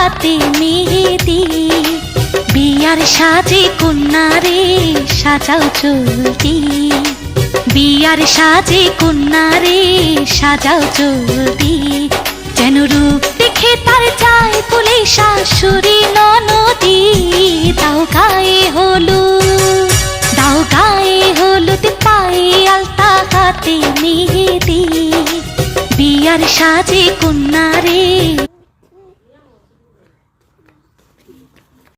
হাতে মেহেদি। বিয়ার সাজে কন্যারে সাজাও চলতি, বিয়ার সাজে কন্যারে সাজাও চলতি। যেন রূপ দেখে তার যায় বলে শাশুড়ি ননদি। দাও গায়ে হলুদ, দাও গায়ে হলুদ, পায়ে আলতা হাতে মেহেদি। বিয়ার সাজে কন্যারে